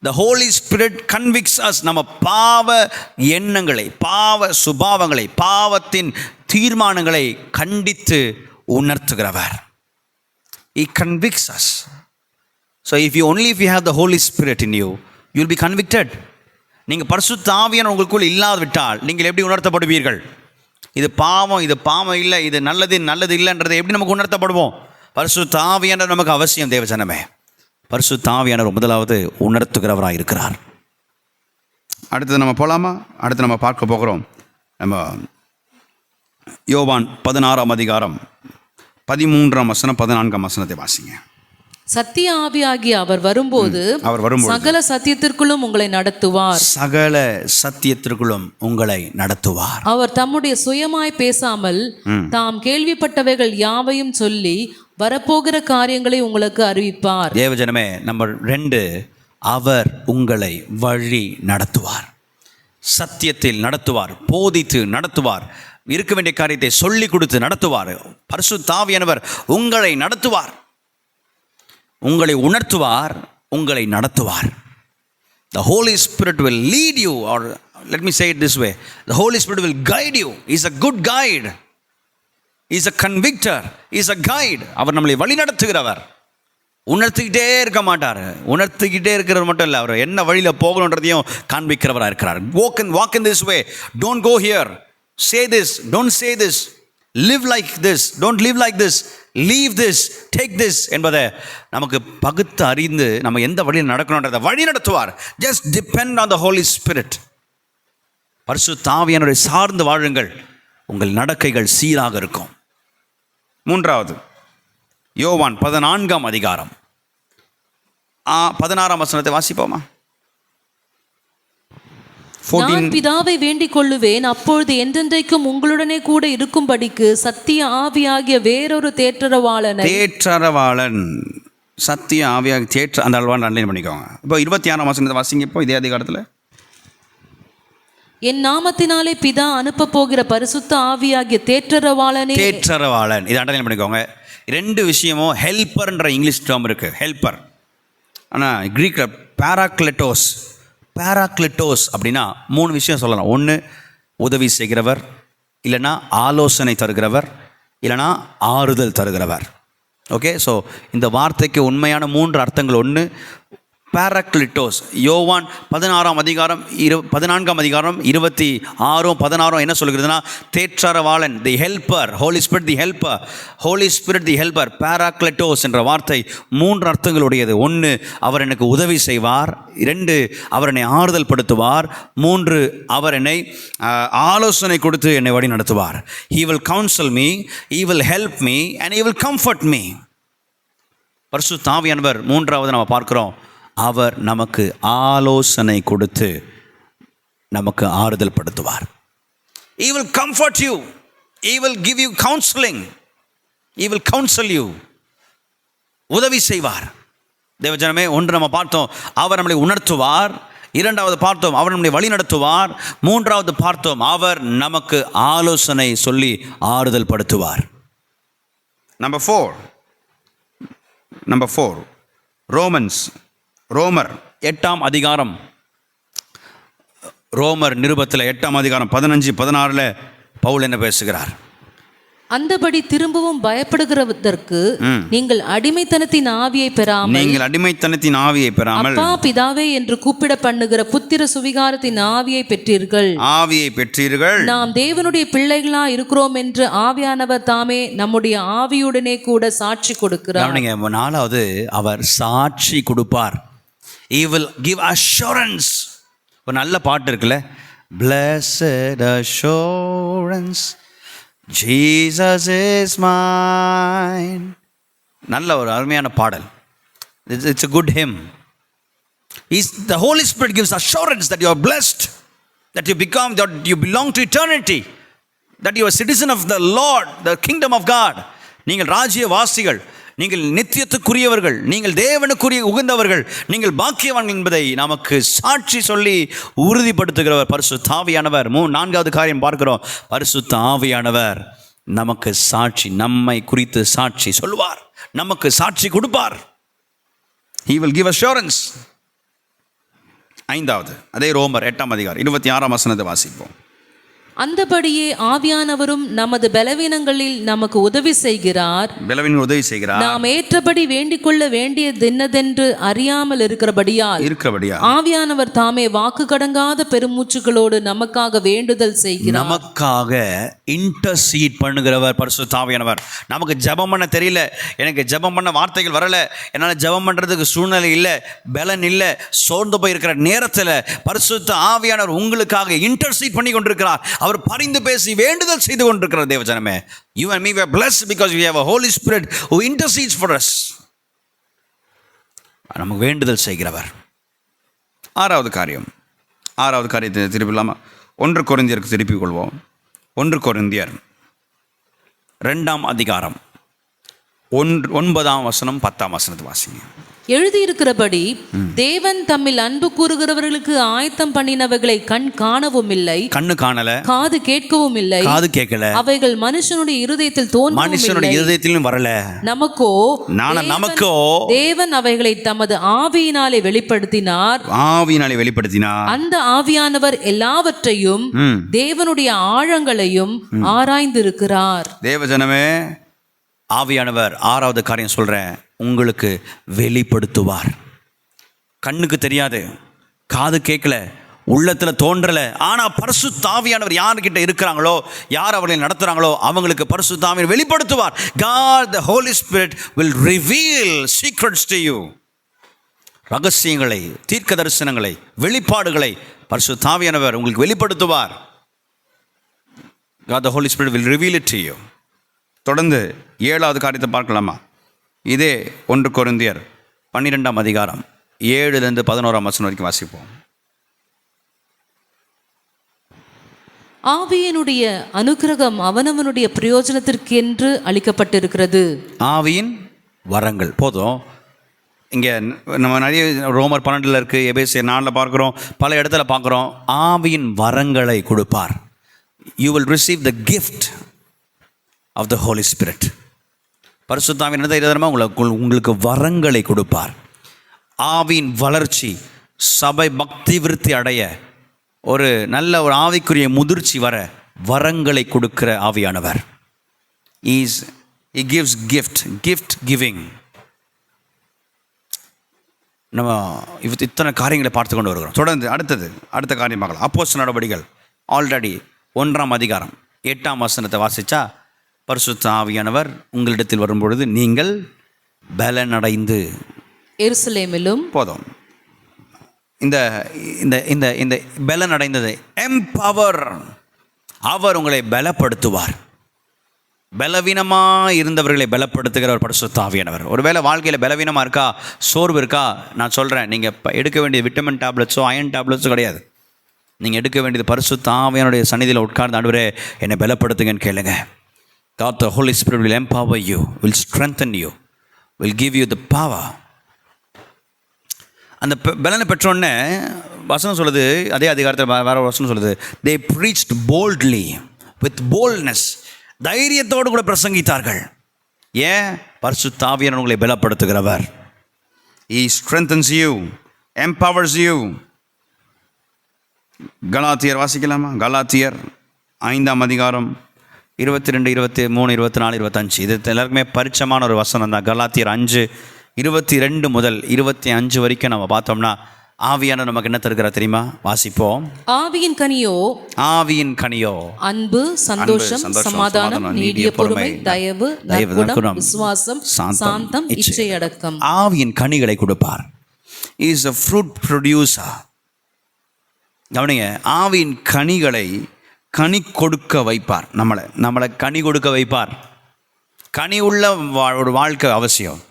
The Holy Spirit convicts us. நம்ம பாவ எண்ணங்களை, பாவ சுபாவங்களை, பாவத்தின் தீர்மானங்களை கண்டித்து உணர்த்துகிறவர். He convicts us. So if you have the Holy Spirit in you, you will be convicted. நீங்கள் பரிசுத்த ஆவியானவர் உங்களுக்குள் இல்லாவிட்டால் நீங்கள் எப்படி உணர்த்தப்படுவீர்கள்? இது பாவம் இல்லை, இது நல்லது இல்லைன்றதை எப்படி நமக்கு உணர்த்தப்படுவோம்? பரிசுத்த ஆவியானவர் நமக்கு அவசியம். தேவஜனமே, பரிசுத்த ஆவியானவர் முதலாவது உணர்த்துகிறவராக இருக்கிறார். அடுத்தது நம்ம போகலாமா? அடுத்து நம்ம பார்க்க போகிறோம். நம்ம யோவான் 16ஆம் அதிகாரம் 13ஆம் வசனம் 14ஆம் வசனத்தை வாசிங்க. சத்திய ஆவியாகிய அவர் வரும்போது சகல சத்தியத்திற்குள்ளும் உங்களை நடத்துவார். அவர் தம்முடைய சுயமாய் பேசாமல் தாம் கேள்விப்பட்டவைகள் யாவையும் சொல்லி வரப்போகிற காரியங்களை உங்களுக்கு அறிவிப்பார். தேவஜனமே, நம்பர் 2, அவர் உங்களை வழி நடத்துவார், சத்தியத்தில் நடத்துவார், போதித்து நடத்துவார், இருக்க வேண்டிய காரியத்தை சொல்லி கொடுத்து நடத்துவார். பரிசுத்த ஆவியானவர் உங்களை நடத்துவார், உங்களை உணர்த்துவார், உங்களை நடத்துவார். The Holy Spirit will lead you, or let me say it this way, the Holy Spirit will guide you. He is a good guide. He is a convictor. He is a guide. அவர் நம்மளை வழி நடத்துகிறவர். உணர்த்திக்கிட்டே இருக்க மாட்டார். உணர்த்திக்கிட்டே இருக்கிறவர் மட்டும் இல்லை, அவர் என்ன வழியில் போகணுன்றதையும் காண்பிக்கிறவராக இருக்கிறார். Walk in this way. Don't go here. Say this. Don't say this. Live like this. Don't live like this. Leave this. Take this என்பதை நமக்கு பகுத்து அறிந்து நம்ம எந்த வழியில் நடக்கணுன்றதை வழி நடத்துவார். Just depend on the Holy Spirit. பரிசுத்த ஆவியானவரை சார்ந்து வாழுங்கள், உங்கள் நடக்கைகள் சீராக இருக்கும். 3வது, யோவான் 14ஆம் அதிகாரம் 16ஆம் வசனத்தை வாசிப்போமா? நான் பிதாவை வேண்டிக் கொள்ளுவேன், அப்பொழுது என்றென்றைக்கும் உங்களுடனே கூட இருக்கும்படிக்கு சத்திய ஆவியாகிய வேறொரு தேற்றரவாளன், சத்திய ஆவியாகிய அந்த அல்வான் அண்டர்லைன் பண்ணிக்கோங்க. இப்போ 26ஆம் வசனத்தை வாசிங்க. இப்போ இதே அதிகாரத்தில், என் நாமத்தினாலே பிதா அனுப்ப போகிற பரிசுத்த ஆவியாகிய தேற்றரவாளன். இது அண்டர்லைன் பண்ணிக்கோங்க. 2 விஷயமும் ஹெல்ப்பர்ன்ற இங்கிலீஷ் டேர்ம் இருக்கு, ஹெல்ப்பர். ஆனால் கிரீக்கில் பேராக்லிட்டோஸ் அப்படின்னா 3 விஷயம் சொல்லலாம். 1, உதவி செய்கிறவர், இல்லைனா ஆலோசனை தருகிறவர், இல்லைனா ஆறுதல் தருகிறவர். ஓகே, ஸோ இந்த வார்த்தைக்கு உண்மையான 3 அர்த்தங்கள். 1, பேராக்லிட்டோஸ். யோவான் 14ஆம் அதிகாரம் 26 16 என்ன சொல்கிறதுனா, தேற்றரவாளன், தி ஹெல்ப்பர், ஹோலி ஸ்பிரிட் தி ஹெல்ப்பர், ஹோலி ஸ்பிரிட் தி ஹெல்ப்பர். பேராக்லிட்டோஸ் என்ற வார்த்தை 3 அர்த்தங்களுடையது. 1, அவர் எனக்கு உதவி செய்வார். 2, அவர் என்னை ஆறுதல் படுத்துவார். 3, அவர் என்னை ஆலோசனை கொடுத்து என்னை வழி நடத்துவார். He will counsel me, he will help me and he will comfort me. பரிசுத்த ஆவியானவர் 3வது நம்ம பார்க்கிறோம், அவர் நமக்கு ஆலோசனை கொடுத்து நமக்கு ஆறுதல் படுத்துவார். He will comfort you. He will give you counseling. He will counsel you. உதவி செய்வார். தேவஜனமே, ஒன்று நம்ம பார்த்தோம், அவர் நம்மளை உணர்த்துவார். இரண்டாவது பார்த்தோம், அவர் நம்மை வழி நடத்துவார். மூன்றாவது பார்த்தோம், அவர் நமக்கு ஆலோசனை சொல்லி ஆறுதல் படுத்துவார். நம்பர் 4 ரோமர் 8ஆம் அதிகாரம், ரோமர் நிருபத்தில் 8ஆம் அதிகாரம் 15-16 பவுல் என்ன பேசுகிறார்? அந்தபடி திரும்பவும் பயப்படுகிறதற்கு நீங்கள் அடிமைத்தனத்தின் ஆவியை பெறாமல் அப்பா பிதாவே என்று கூப்பிட பண்ணுகிற புத்திர சுவிகாரத்தின் ஆவியை பெற்றீர்கள். நாம் தேவனுடைய பிள்ளைகளா இருக்கிறோம் என்று ஆவியானவர் தாமே நம்முடைய ஆவியுடனே கூட சாட்சி கொடுக்கிறார். நாலாவது, அவர் சாட்சி கொடுப்பார். He will give assurance. ஒரு நல்ல பாட்டு இருக்குல்ல, Blessed assurance Jesus is mine. நல்ல ஒரு அருமையான பாடல். It's a good hymn. The Holy Spirit gives assurance that you are blessed, that you belong to eternity, that you are a citizen of the Lord, the kingdom of God. நீங்கள் ராஜ்ய வாசிகள், நீங்கள் நித்தியத்துக்குரியவர்கள், நீங்கள் தேவனுக்குரிய உகந்தவர்கள், நீங்கள் பாக்கியவான்கள் என்பதை நமக்கு சாட்சி சொல்லி உறுதிப்படுத்துகிறவர் பரிசுத்த ஆவியானவர். 4வது காரியம் பார்க்கிறோம், பரிசுத்த ஆவியானவர் நமக்கு சாட்சி, நம்மை குறித்து சாட்சி சொல்லுவார், நமக்கு சாட்சி கொடுப்பார். He will give assurance. 5வது, அதே ரோமர் 8ஆம் அதிகாரம் 26ஆம் வசனத்தை வாசிப்போம். அந்தபடியே ஆவியானவரும் நமது பலவீனங்களில் நமக்கு உதவி செய்கிறார். நாம் ஏற்றபடி வேண்டிக் கொள்ள வேண்டியது என்னதென்று அறியாமல் இருக்கிறபடியால் ஆவியானவர் தாமே வாக்கு கடங்காத பெருமூச்சுகளோடு நமக்காக வேண்டுதல் செய்கிறார். நமக்காக இன்டர்சீட் பண்ணுகிறவர் பரிசுத்த ஆவியானவர். நமக்கு ஜெபம் பண்ண தெரியல, எனக்கு ஜெபம் பண்ண வார்த்தைகள் வரல, என்னால் ஜெபம் பண்றதுக்கு சூழ்நிலை இல்லை, பலன் இல்லை, சோர்ந்து போய் இருக்கிற நேரத்தில் பரிசுத்த ஆவியானவர் உங்களுக்காக இன்டர்சீட் பண்ணி கொண்டிருக்கிறார். அவர் பரிந்து பேசி வேண்டுதல் செய்து கொண்டிருக்கிறார். தேவஜனமே, you and me were blessed because we have a Holy Spirit who intercedes for us. நமக்கு வேண்டுதல் செய்கிறவர். 6வது காரியத்தை திருப்பி இல்லாமல் 1 கொரிந்தியருக்கு திருப்பிக் கொள்வோம். 1 கொரிந்தியர் 2ஆம் அதிகாரம் 9ஆம் வசனம் 10ஆம் வசனத்தை வாசிங்க. எழுதியிருக்கிறபடி தேவன் தம்மில் அன்பு கூறுகிறவர்களுக்கு ஆயத்தம் பண்ணினவைகளை கண் காணவும் இல்லை, கண்ணு காணல, காது கேட்கவும் இல்லை, காது கேட்கல, அவைகள் மனுஷனுடைய இருதயத்தில் இருதயத்திலும் வரல. நமக்கோ தேவன் அவைகளை தமது ஆவியினாலே வெளிப்படுத்தினார். அந்த ஆவியானவர் எல்லாவற்றையும் தேவனுடைய ஆழங்களையும் ஆராய்ந்திருக்கிறார். தேவஜனமே, ஆவியானவர் 6வது காரியம் சொல்றேன், உங்களுக்கு வெளிப்படுத்துவார். கண்ணுக்கு தெரியாது, காது கேட்கல, உள்ளத்துல தோன்றல, ஆனா பரிசுத்த ஆவியானவர் யார்கிட்ட இருக்கிறாங்களோ, யார் அவர்களை நடத்துறாங்களோ அவங்களுக்கு பரிசுத்த ஆவியானவர் வெளிப்படுத்துவார். God the Holy Spirit will reveal secrets to you. ரகசியங்களை, தீர்க்க தரிசனங்களை, வெளிப்பாடுகளை பரிசுத்த ஆவியானவர் உங்களுக்கு வெளிப்படுத்துவார். God the Holy Spirit will reveal it to you. தொடர்ந்து 7வது காரியத்தை பார்க்கலாமா? இதே 1 கொரிந்தியர் 12ஆம் அதிகாரம் 7-11 வசனம் வரைக்கும் வாசிப்போம். ஆவியினுடைய அனுக்கிரகம் அவனவனுடைய பிரயோஜனத்திற்கென்று அளிக்கப்பட்டிருக்கிறது. ஆவியின் வரங்கள் போதும். இங்கே நம்ம நிறைய ரோமர் 12 இருக்கு, எபேசியர் 4 பார்க்குறோம், பல இடத்துல பார்க்குறோம். ஆவியின் வரங்களை கொடுப்பார். You will receive the gift of the Holy Spirit. பரிசுத்த ஆவியானவர் உங்களுக்கு வரங்களை கொடுப்பார். ஆவியின் வளர்ச்சி, சபை பக்தி விருத்தி அடைய, ஒரு நல்ல ஒரு ஆவிக்குரிய முதிர்ச்சி வர வரங்களை கொடுக்கிற ஆவியானவர். He gives gift giving. நம்ம இத்தனை காரியங்களை பார்த்து கொண்டு வருகிறோம். தொடர்ந்து அடுத்த காரியம் பார்க்கலாம். அப்போஸ்தலர் நடவடிக்கைகள் ஆல்ரெடி 1ஆம் அதிகாரம் 8ஆம் வசனத்தை வாசிச்சா, பரிசுத்த ஆவியானவர் உங்களிடத்தில் வரும்பொழுது நீங்கள் பலனடைந்து எருசலேமிலும் போதும். இந்த இந்த இந்த இந்த பலனடைந்ததை எம்பவர், அவர் உங்களை பலப்படுத்துவார். பலவீனமாக இருந்தவர்களை பலப்படுத்துகிறவர் பரிசுத்த ஆவியானவர். ஒருவேளை வாழ்க்கையில் பலவீனமாக இருக்கா, சோர்வு இருக்கா, நான் சொல்கிறேன், நீங்கள் எடுக்க வேண்டிய விட்டமின் டேப்லெட்ஸோ அயன் டேப்லெட்ஸோ கிடையாது. நீங்கள் எடுக்க வேண்டியது பரிசுத்த ஆவியானுடைய சந்நிதியில் உட்கார்ந்து ஆண்டவரே என்னை பலப்படுத்துங்கன்னு கேளுங்க. God the Holy Spirit will empower you, will strengthen you, will give you the power. அந்த பலனை பெற்றோடனே வசனம் சொல்லுது, அதே அதிகாரத்தில் வேற ஒரு வசனம் சொல்லுது, they preached boldly with boldness. தைரியத்தோடு கூட பிரசங்கித்தார்கள். ஏன்? பரிசுத்த ஆவியானவர் உங்களை பலப்படுத்துகிறவர். He strengthens you, empowers you. கலாத்தியர் வாசிக்கலாமா? கலாத்தியர் 5ஆம் அதிகாரம் 22, 23, 24, 25. இது எல்லாருக்குமே பரிச்சயமான ஒரு வசனம் தான். கலாத்தியர் 5:22 முதல் 25 வரைக்கும் நம்ம பார்த்தோம்னா ஆவியான நமக்கு என்ன தருகிறார் தெரியுமா? வாசிப்போம். ஆவியின் கனியோ அன்பு, சந்தோஷம், சமாதானம், நீடிய பொறுமை, தயவு, நற்குணம், விசுவாசம், சாந்தம், இச்சையடக்கம். ஆவியின் கனிகளை கொடுப்பார். He is a fruit producer. கவனிங்க, ஆவியின் கனிகளை கனி கொடுக்க வைப்பார். நம்மளை கனி கொடுக்க வைப்பார். கனி உள்ள ஒரு வாழ்க்கை அவசியம்.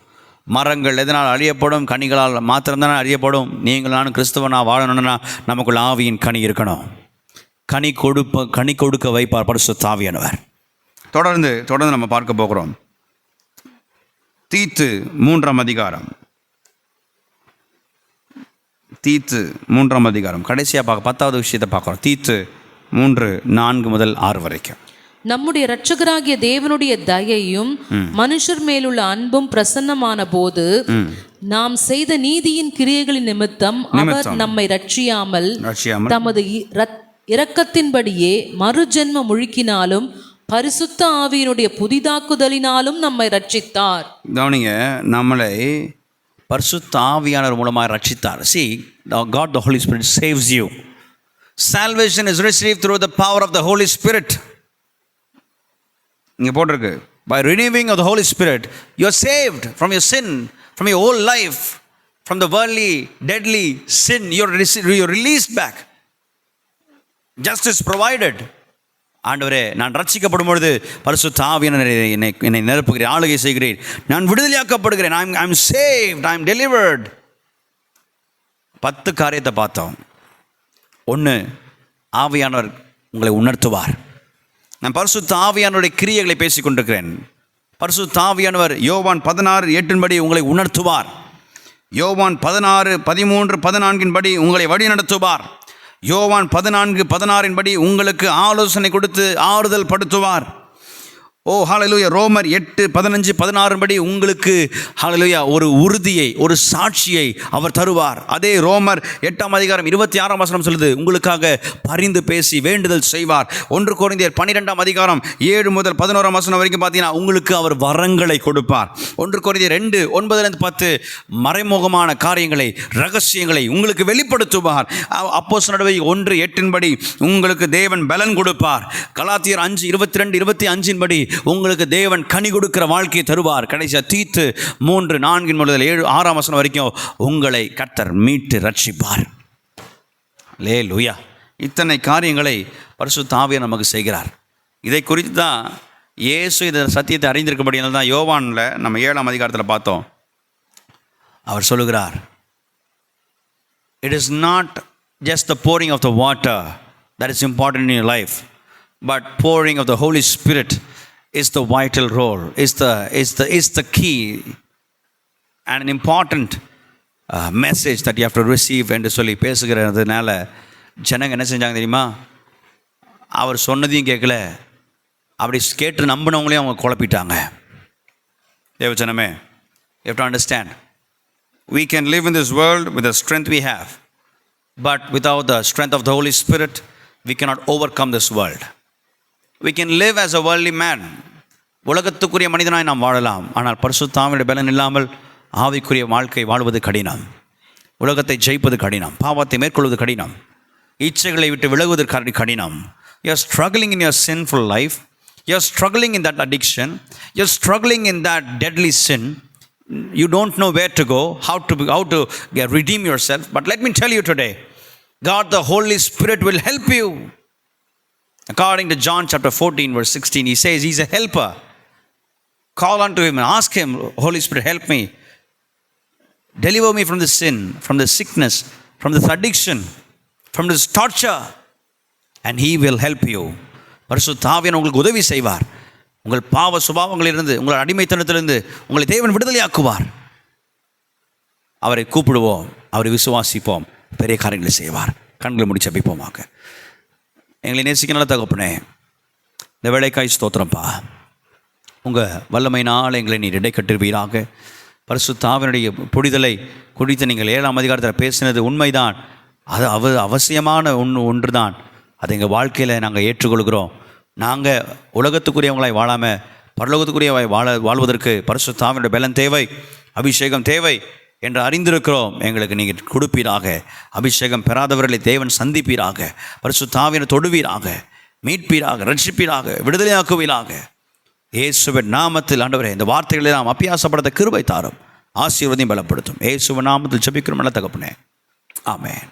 மரங்கள் எதனால் அழியப்படும்? கனிகளால் மாத்திரம்தானே அழியப்படும். நீங்கள் நான் கிறிஸ்தவனாக வாழணும்னா நமக்குள்ள ஆவியின் கனி இருக்கணும். கனி கொடுக்க வைப்பார் பரிசுத்த ஆவியானவர். தொடர்ந்து நம்ம பார்க்க போகிறோம். தீத்து 3ஆம் அதிகாரம், தீத்து 3ஆம் அதிகாரம் கடைசியாக 10வது விஷயத்தை பார்க்குறோம். தீத்து 3:4 முதல் 6 வரைக்கும். நம்முடைய இரட்சகராகிய தேவனுடைய தயையும் மனுஷர் மேலுள்ள அன்பும் பிரசன்னமான போது நாம் செய்த நீதியின் கிரியைகளின் நிமித்தம் அவர் நம்மை ரட்சியாமல் தமது இரக்கத்தின்படியே மறுஜென்ம முழுக்கினாலும் பரிசுத்த ஆவியினுடைய புதிதாக்குதலினாலும் நம்மை ரட்சித்தார். கவனிங்க, நம்மளை பரிசுத்த ஆவியானவர் மூலமாக ரட்சித்தார். See, God the Holy Spirit saves you. Salvation is received through the power of the Holy Spirit. இங்கே போட்டிருக்கு, by renewing of the Holy Spirit you are saved from your sin, from your whole life, from the worldly deadly sin. You are released back. Justice provided. ஆண்டவரே, நான் ரட்சிக்கப்படும் பொழுது பரிசுத்த ஆவியானவரே என்னை நிரப்புகிறேன், ஆளுகை செய்கிறேன், நான் விடுதலையாக்கப்படுகிறேன். I am saved, I am delivered. 10 காரியத்தை பார்த்தோம். 1, ஆவியானவர் உங்களை உணர்த்துவார். நான் பரிசுத்த ஆவியானவருடைய கிரியைகளை பேசிக் கொண்டிருக்கிறேன். பரிசுத்த ஆவியானவர் யோவான் 16:8 உங்களை உணர்த்துவார். யோவான் 16:13-14 படி உங்களை வழி நடத்துவார். யோவான் 14:16 உங்களுக்கு ஆலோசனை கொடுத்து ஆறுதல் படுத்துவார். ஓ ஹல்லேலூயா. ரோமர் 8:15-16 படி உங்களுக்கு ஹல்லேலூயா ஒரு உறுதியை, ஒரு சாட்சியை அவர் தருவார். அதே ரோமர் 8ஆம் அதிகாரம் 26ஆம் வசனம் சொல்லுது, உங்களுக்காக பரிந்து பேசி வேண்டுதல் செய்வார். 1 கொரிந்தியர் 12ஆம் அதிகாரம் 7 முதல் 11ஆம் வசனம் வரைக்கும் பார்த்தீங்கன்னா உங்களுக்கு அவர் வரங்களை கொடுப்பார். 1 கொரிந்தியர் 2:9-10 மறைமுகமான காரியங்களை, ரகசியங்களை உங்களுக்கு வெளிப்படுத்துவார். அப்போஸ்தலர் நடவடிக்கை 1:8 படி உங்களுக்கு தேவன் பலன் கொடுப்பார். கலாத்தியர் 5:22-25 படி உங்களுக்கு தேவன் கனி கொடுக்கிற வாழ்க்கையை தருவார். கடைசியா தீத்து 3:4 முதல் 7-6ஆம் வசனம் வரைக்கும் உங்களை கர்த்தர் மீட்டு ரட்சிப்பார். அல்லேலூயா. இத்தனை காரியங்களை பரிசுத்த ஆவியானவர் நமக்கு செய்கிறார். இதை குறித்து தான் இயேசு இந்த சத்தியத்தை அறிந்திருக்கபடியால் தான் யோவானில் நம்ம 7ஆம் அதிகாரத்தில் பார்த்தோம். அவர் சொல்லுகிறார், it is not just the pouring of the water that is important in your life, but pouring of the Holy Spirit is the vital role, is the key and an important message that you have to receive என்று சொல்லி பேசுகிறதுனால ஜனங்க என்ன செஞ்சாங்க தெரியுமா? அவர் சொன்னதையும் கேட்கல, அப்படி கேட்டு நம்பினவங்களையும் அவங்க குழப்பிட்டாங்க. தேவஜனமே, you have to understand, we can live in this world with the strength we have, but without the strength of the Holy Spirit we cannot overcome this world. We can live as a worldly man. உலகத்துக்குரிய மனிதனாய் நாம் வாழலாம். ஆனால் பரிசுத்த ஆவியுடைய பலன் இல்லாமல் ஆவிக்குரிய வாழ்க்கை வாழ்வது கடினம். உலகத்தை ஜெயிப்பது கடினம். பாவத்தை மேற்கொள்வது கடினம். இச்சைகளை விட்டு விலகுவது கடினம். You are struggling in your sinful life. You are struggling in that addiction. You are struggling in that deadly sin. You don't know where to go, how to redeem yourself. But let me tell you today, God the Holy Spirit will help you. According to John chapter 14:16, he says he's a helper. Call unto him and ask him, Holy Spirit, help me. Deliver me from the sin, from the sickness, from this addiction, from this torture. and he will help you. பரிசுத்த ஆவியானவர் உங்களுக்கு உதவி செய்வார். உங்கள் பாவ சுபாவங்களிலிருந்து, உங்கள் அடிமைத்தனத்திலிருந்து உங்களை தேவன் விடுதலையாக்குவார். அவரை கூப்பிடுவோம், அவரை விசுவாசிப்போம், பெரிய காரியங்களை செய்வார். கண்களை மூடி ஜெபிப்போமாக. எங்களை நேசிக்க நல்ல தகப்பனே, இந்த வேலைக்காய் ஸ்தோத்திரம்ப்பா. உங்கள் வல்லமையினால் எங்களை நீர் இடை கட்டுவீராக. பரிசுத்த ஆவியினுடைய புரிதலை குறித்து நீங்கள் 7ஆம் அதிகாரத்தில் பேசினது உண்மைதான். அது அவசியமான ஒன்று தான். அதை எங்கள் வாழ்க்கையில் நாங்கள் ஏற்றுக்கொள்கிறோம். நாங்கள் உலகத்துக்குரியவங்களாய் வாழாமல் பரலோகத்துக்குரியவாய் வாழ்வதற்கு பரிசுத்த ஆவியினுடைய பலன் தேவை, அபிஷேகம் தேவை என்று அறிந்திருக்கிறோம். எங்களுக்கு நீங்கள் கொடுப்பீராக. அபிஷேகம் பெறாதவர்களை தேவன் சந்திப்பீராக. பரிசுத்த ஆவியினை தொடுவீராக, மீட்பீராக, ரட்சிப்பீராக, விடுதலையாக்குவீராக. இயேசுவின் நாமத்தில் ஆண்டவரே, இந்த வார்த்தைகளை நாம் அபியாசப்படுத்த கிருபை தாரும், ஆசீர்வதியும் பலப்படுத்தும். இயேசுவின் நாமத்தில் ஜெபிக்கிறோம் நல்ல தகப்பனே, ஆமென்.